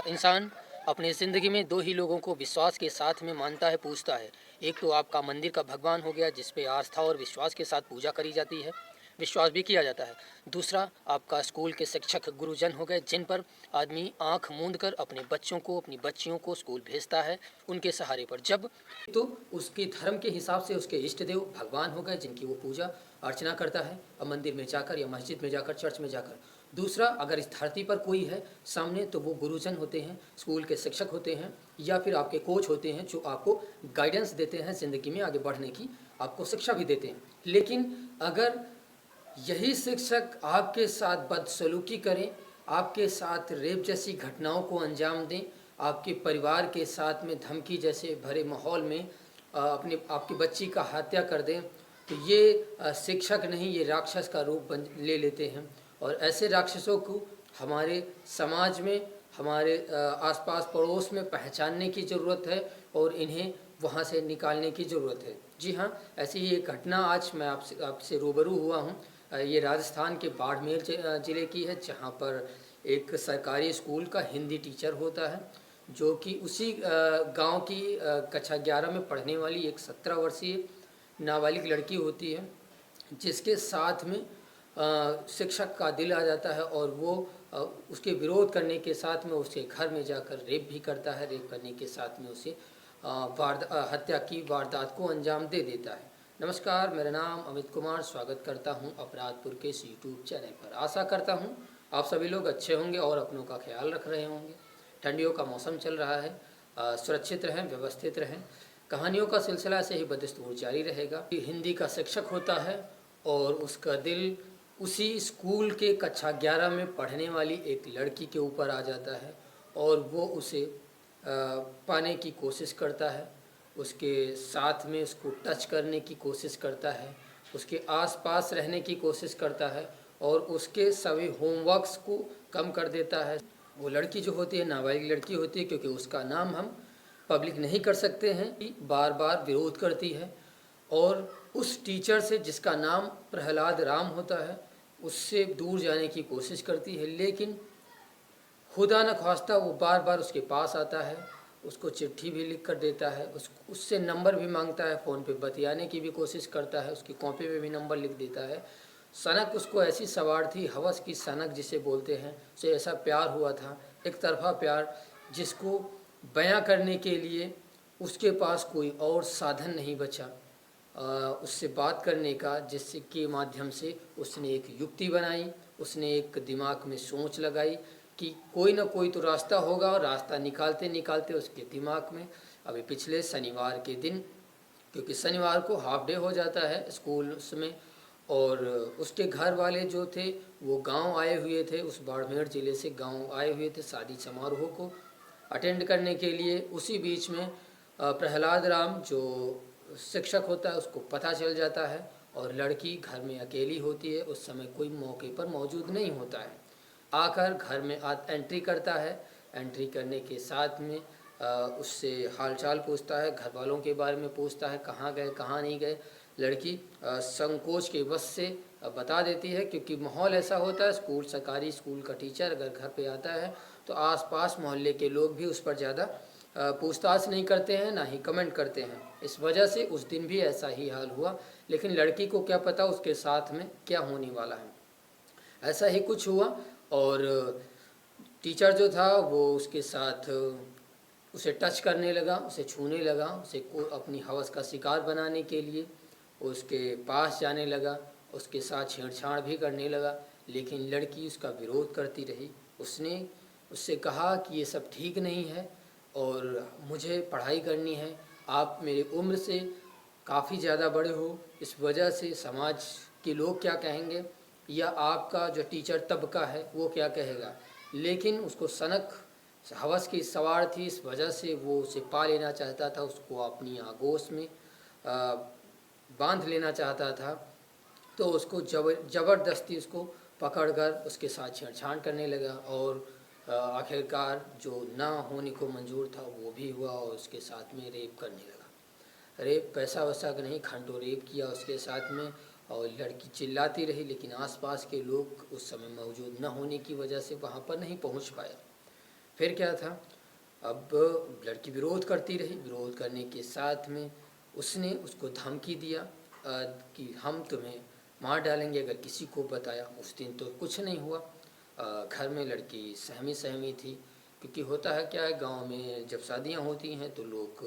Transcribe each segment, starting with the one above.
इंसान अपनी ज़िंदगी में दो ही लोगों को विश्वास के साथ में मानता है, पूजता है। एक तो आपका मंदिर का भगवान हो गया, जिस पे आस्था और विश्वास के साथ पूजा करी जाती है, विश्वास भी किया जाता है। दूसरा आपका स्कूल के शिक्षक गुरुजन हो गए, जिन पर आदमी आंख मूंद कर अपने बच्चों को, अपनी बच्चियों को स्कूल भेजता है, उनके सहारे पर। जब तो उसके धर्म के हिसाब से उसके इष्ट देव भगवान हो गए, जिनकी वो पूजा अर्चना करता है, अब मंदिर में जाकर या मस्जिद में जाकर, चर्च में जाकर। दूसरा, अगर इस धरती पर कोई है सामने, तो वो गुरुजन होते हैं, स्कूल के शिक्षक होते हैं, या फिर आपके कोच होते हैं, जो आपको गाइडेंस देते हैं ज़िंदगी में आगे बढ़ने की, आपको शिक्षा भी देते हैं। लेकिन अगर यही शिक्षक आपके साथ बदसलूकी करें, आपके साथ रेप जैसी घटनाओं को अंजाम दें, आपके परिवार के साथ में धमकी जैसे भरे माहौल में आपकी बच्ची का हत्या कर दें, तो ये शिक्षक नहीं, ये राक्षस का रूप ले लेते हैं। और ऐसे राक्षसों को हमारे समाज में, हमारे आसपास पड़ोस में पहचानने की ज़रूरत है और इन्हें वहाँ से निकालने की ज़रूरत है। जी हाँ, ऐसी ही एक घटना आज मैं आपसे रूबरू हुआ हूँ। ये राजस्थान के बाड़मेर ज़िले की है, जहाँ पर एक सरकारी स्कूल का हिंदी टीचर होता है, जो कि उसी गांव की कक्षा 11 में पढ़ने वाली एक 17 वर्षीय नाबालिग लड़की होती है, जिसके साथ में शिक्षक का दिल आ जाता है और वो उसके विरोध करने के साथ में उसके घर में जाकर रेप भी करता है। रेप करने के साथ में उसे हत्या की वारदात को अंजाम दे देता है। नमस्कार, मेरा नाम अमित कुमार, स्वागत करता हूं अपराधपुर के इस यूट्यूब चैनल पर। आशा करता हूं आप सभी लोग अच्छे होंगे और अपनों का ख्याल रख रहे होंगे। ठंडियों का मौसम चल रहा है, सुरक्षित रहें, व्यवस्थित रहें। कहानियों का सिलसिला ऐसे ही बदस्तूर जारी रहेगा। हिंदी का शिक्षक होता है और उसका दिल उसी स्कूल के कक्षा 11 में पढ़ने वाली एक लड़की के ऊपर आ जाता है और वो उसे पाने की कोशिश करता है, उसके साथ में उसको टच करने की कोशिश करता है, उसके आसपास रहने की कोशिश करता है और उसके सभी होमवर्क्स को कम कर देता है। वो लड़की जो होती है, नाबालिग लड़की होती है, क्योंकि उसका नाम हम पब्लिक नहीं कर सकते हैं, बार बार विरोध करती है और उस टीचर से, जिसका नाम प्रहलाद राम होता है, उससे दूर जाने की कोशिश करती है। लेकिन खुदा न ख्वास्ता वो बार बार उसके पास आता है, उसको चिट्ठी भी लिख कर देता है, उससे नंबर भी मांगता है, फ़ोन पे बतियाने की भी कोशिश करता है, उसकी कॉपी पे भी नंबर लिख देता है। सनक उसको ऐसी सवार थी, हवस की सनक जिसे बोलते हैं, उसे ऐसा प्यार हुआ था, एक तरफा प्यार, जिसको बयां करने के लिए उसके पास कोई और साधन नहीं बचा उससे बात करने का, जिसके माध्यम से उसने एक युक्ति बनाई, उसने एक दिमाग में सोच लगाई कि कोई ना कोई तो रास्ता होगा। और रास्ता निकालते निकालते उसके दिमाग में अभी पिछले शनिवार के दिन, क्योंकि शनिवार को हाफ डे हो जाता है स्कूल में, और उसके घर वाले जो थे वो गांव आए हुए थे, उस बाड़मेर ज़िले से गांव आए हुए थे शादी समारोह को अटेंड करने के लिए। उसी बीच में प्रहलाद राम जो शिक्षक होता है उसको पता चल जाता है और लड़की घर में अकेली होती है, उस समय कोई मौके पर मौजूद नहीं होता है। आकर घर में एंट्री करता है, एंट्री करने के साथ में उससे हालचाल पूछता है, घर वालों के बारे में पूछता है, कहाँ गए कहाँ नहीं गए। लड़की संकोच के वश से बता देती है, क्योंकि माहौल ऐसा होता है, स्कूल, सरकारी स्कूल का टीचर अगर घर पे आता है तो आसपास मोहल्ले के लोग भी उस पर ज़्यादा पूछताछ नहीं करते हैं, ना ही कमेंट करते हैं। इस वजह से उस दिन भी ऐसा ही हाल हुआ, लेकिन लड़की को क्या पता उसके साथ में क्या होने वाला है। ऐसा ही कुछ हुआ और टीचर जो था वो उसके साथ उसे टच करने लगा, उसे छूने लगा, उसे को अपनी हवस का शिकार बनाने के लिए उसके पास जाने लगा, उसके साथ छेड़छाड़ भी करने लगा। लेकिन लड़की उसका विरोध करती रही। उसने उससे कहा कि ये सब ठीक नहीं है और मुझे पढ़ाई करनी है, आप मेरी उम्र से काफ़ी ज़्यादा बड़े हो, इस वजह से समाज के लोग क्या कहेंगे या आपका जो टीचर तबका है वो क्या कहेगा। लेकिन उसको सनक हवस की सवार थी, इस वजह से वो उसे पा लेना चाहता था, उसको अपनी आगोश में बांध लेना चाहता था। तो उसको ज़बरदस्ती उसको पकड़कर उसके साथ छेड़छाड़ करने लगा और आखिरकार जो ना होने को मंजूर था वो भी हुआ और उसके साथ में रेप करने लगा। रेप पैसा वैसा का नहीं, घंटों रेप किया उसके साथ में और लड़की चिल्लाती रही, लेकिन आसपास के लोग उस समय मौजूद न होने की वजह से वहाँ पर नहीं पहुँच पाए। फिर क्या था, अब लड़की विरोध करती रही, विरोध करने के साथ में उसने उसको धमकी दिया कि हम तुम्हें मार डालेंगे अगर किसी को बताया। उस दिन तो कुछ नहीं हुआ। घर में लड़की सहमी सहमी थी, क्योंकि होता है क्या है, गांव में जब शादियां होती हैं तो लोग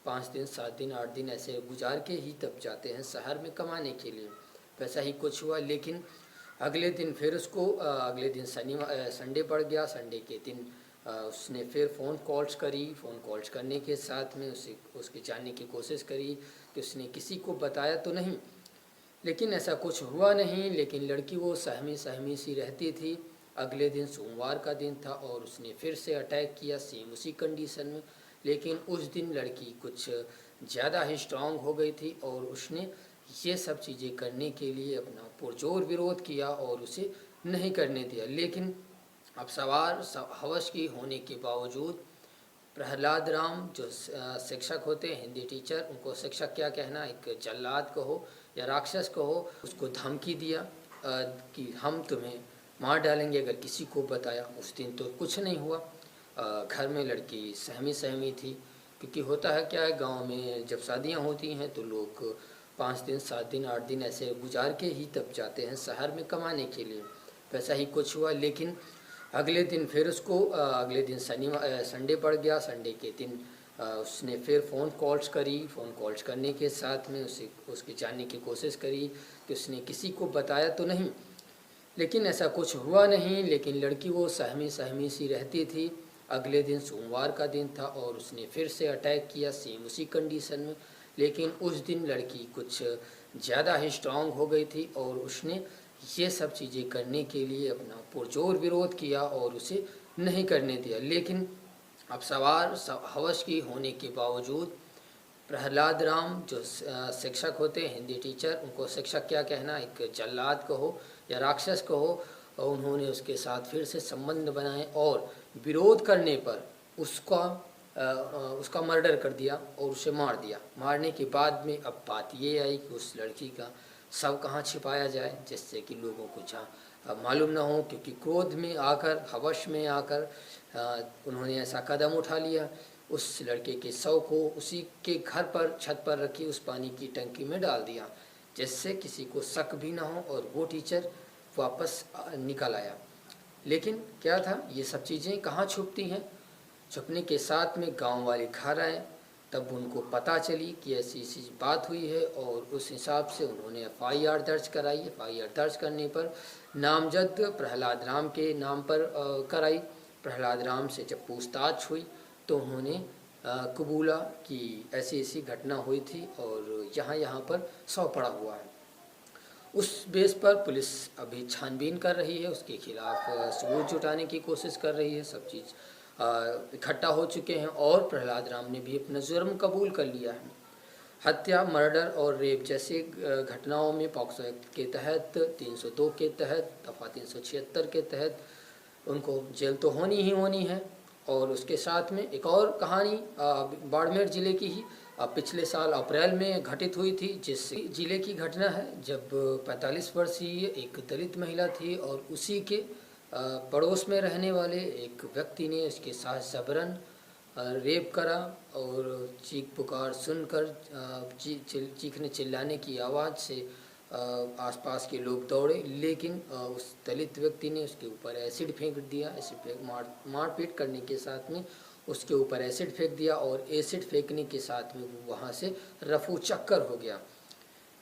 5 दिन 7 दिन 8 दिन ऐसे गुजार के ही तब जाते हैं शहर में कमाने के लिए। वैसा ही कुछ हुआ, लेकिन अगले दिन फिर उसको अगले दिन संडे पड़ गया। संडे के दिन उसने फिर फ़ोन कॉल्स करी। फ़ोन कॉल्स करने के साथ में उसके जानने की कोशिश करी कि उसने किसी को बताया तो नहीं, लेकिन ऐसा कुछ हुआ नहीं। लेकिन लड़की वो सहमी सहमी सी रहती थी। अगले दिन सोमवार का दिन था और उसने फिर से अटैक किया सेम उसी कंडीशन में। लेकिन उस दिन लड़की कुछ ज़्यादा ही स्ट्रांग हो गई थी और उसने ये सब चीज़ें करने के लिए अपना पुरजोर विरोध किया और उसे नहीं करने दिया। लेकिन अब सवार हवस की होने के बावजूद प्रहलाद राम जो शिक्षक होते हैं, हिंदी टीचर, उनको शिक्षक क्या कहना, एक जल्लाद कहो या राक्षस कहो, उसको धमकी दिया कि हम तुम्हें मार डालेंगे अगर किसी को बताया। उस दिन तो कुछ नहीं हुआ। घर में लड़की सहमी सहमी थी, क्योंकि होता है क्या है, गांव में जब शादियां होती हैं तो लोग 5 दिन 7 दिन 8 दिन ऐसे गुजार के ही तब जाते हैं शहर में कमाने के लिए। वैसा ही कुछ हुआ, लेकिन अगले दिन फिर उसको अगले दिन संडे पड़ गया। संडे के दिन उसने फिर फ़ोन कॉल्स करी। फ़ोन कॉल्स करने के साथ में उसके जानने की कोशिश करी कि उसने किसी को बताया तो नहीं, लेकिन ऐसा कुछ हुआ नहीं। लेकिन लड़की वो सहमी सहमी सी रहती थी। अगले दिन सोमवार का दिन था और उसने फिर से अटैक किया सेम उसी कंडीशन में। लेकिन उस दिन लड़की कुछ ज़्यादा ही स्ट्रांग हो गई थी और उसने ये सब चीज़ें करने के लिए अपना पुरजोर विरोध किया और उसे नहीं करने दिया। लेकिन अब सवार हवस की होने के बावजूद प्रहलाद राम जो शिक्षक होते हैं, हिंदी टीचर, उनको शिक्षक क्या कहना, एक जल्लाद कहो या राक्षस कहो, और उन्होंने उसके साथ फिर से संबंध बनाए और विरोध करने पर उसका मर्डर कर दिया और उसे मार दिया। मारने के बाद में अब बात ये आई कि उस लड़की का शव कहाँ छिपाया जाए, जिससे कि लोगों को जहाँ मालूम ना हो, क्योंकि क्रोध में आकर, हवश में आकर उन्होंने ऐसा कदम उठा लिया। उस लड़के के शव को उसी के घर पर छत पर रखी उस पानी की टंकी में डाल दिया, जिससे किसी को शक भी ना हो और वो टीचर वापस निकल आया। लेकिन क्या था, ये सब चीज़ें कहाँ छुपती हैं। छुपने के साथ में गांव वाले घर आए, तब उनको पता चली कि ऐसी ऐसी बात हुई है और उस हिसाब से उन्होंने एफआईआर दर्ज कराई। एफआईआर दर्ज करने पर नामजद प्रहलाद राम के नाम पर कराई। प्रहलाद राम से जब पूछताछ हुई तो उन्होंने कबूला कि ऐसी ऐसी घटना हुई थी और यहाँ यहाँ पर शव पड़ा हुआ है। उस बेस पर पुलिस अभी छानबीन कर रही है, उसके खिलाफ सबूत जुटाने की कोशिश कर रही है। सब चीज़ इकट्ठा हो चुके हैं और प्रहलाद राम ने भी अपना जुर्म कबूल कर लिया है। हत्या, मर्डर और रेप जैसे घटनाओं में पॉक्सो एक्ट के तहत 302 के तहत दफ़ा 376 के तहत उनको जेल तो होनी ही होनी है। और उसके साथ में एक और कहानी बाड़मेर ज़िले की ही पिछले साल अप्रैल में घटित हुई थी, जिस ज़िले की घटना है जब 45 वर्षीय एक दलित महिला थी और उसी के पड़ोस में रहने वाले एक व्यक्ति ने उसके साथ जबरन रेप करा और चीख पुकार सुनकर चीखने चिल्लाने की आवाज़ से आसपास के लोग दौड़े, लेकिन उस दलित व्यक्ति ने उसके ऊपर एसिड फेंक दिया। एसिड फेंक मारपीट करने के साथ में उसके ऊपर एसिड फेंक दिया और एसिड फेंकने के साथ में वो वहाँ से रफू चक्कर हो गया।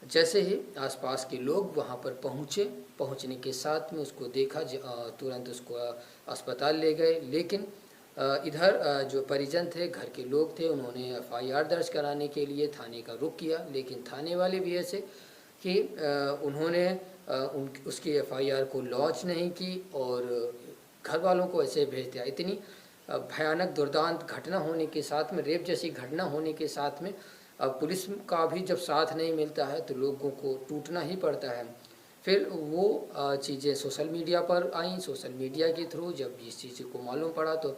जैसे ही आसपास के लोग वहाँ पर पहुँचने के साथ में उसको देखा, तुरंत उसको अस्पताल ले गए। लेकिन इधर जो परिजन थे, घर के लोग थे, उन्होंने एफआईआर दर्ज कराने के लिए थाने का रुख किया, लेकिन थाने वाले भी ऐसे कि उन्होंने उसकी एफआईआर को लॉन्च नहीं की और घर वालों को ऐसे भेज दिया। इतनी भयानक दुर्दांत घटना होने के साथ में, रेप जैसी घटना होने के साथ में पुलिस का भी जब साथ नहीं मिलता है तो लोगों को टूटना ही पड़ता है। फिर वो चीज़ें सोशल मीडिया पर आई। सोशल मीडिया के थ्रू जब इस चीज़ को मालूम पड़ा तो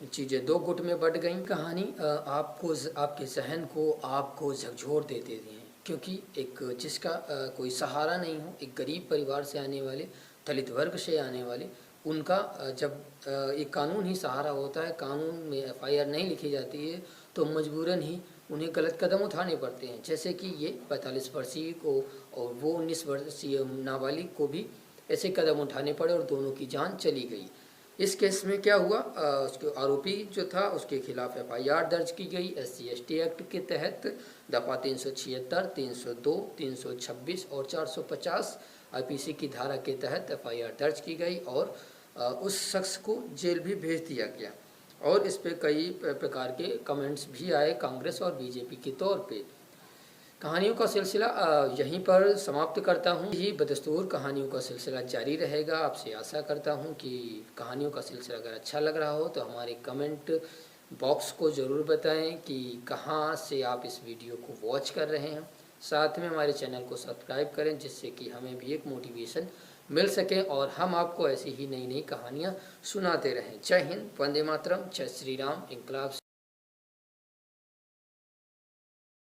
चीज़ें दो गुट में बढ़ गई। कहानी आपको, आपके जहन को, आपको झकझोर देते हैं, क्योंकि एक जिसका कोई सहारा नहीं हो, एक गरीब परिवार से आने वाले, दलित वर्ग से आने वाले, उनका जब एक कानून ही सहारा होता है, कानून में एफआईआर नहीं लिखी जाती है तो मजबूरन ही उन्हें गलत कदम उठाने पड़ते हैं। जैसे कि ये 45 वर्षीय को और वो 19 वर्षीय नाबालिग को भी ऐसे कदम उठाने पड़े और दोनों की जान चली गई। इस केस में क्या हुआ, उसके आरोपी जो था उसके खिलाफ एफआईआर दर्ज की गई SC/ST एक्ट के तहत दफ़ा 376, 302, 326 और 450 IPC की धारा के तहत एफआईआर दर्ज की गई और उस शख्स को जेल भी भेज दिया गया। और इस पे कई प्रकार के कमेंट्स भी आए कांग्रेस और बीजेपी के तौर पे। कहानियों का सिलसिला यहीं पर समाप्त करता हूँ। यही बदस्तूर कहानियों का सिलसिला जारी रहेगा। आपसे आशा करता हूँ कि कहानियों का सिलसिला अगर अच्छा लग रहा हो तो हमारे कमेंट बॉक्स को ज़रूर बताएं कि कहाँ से आप इस वीडियो को वॉच कर रहे हैं। साथ में हमारे चैनल को सब्सक्राइब करें जिससे कि हमें भी एक मोटिवेशन मिल सके और हम आपको ऐसी ही नई नई कहानियाँ सुनाते रहें। जय हिंद, वंदे मातरम, जय श्री राम, इंकलाब।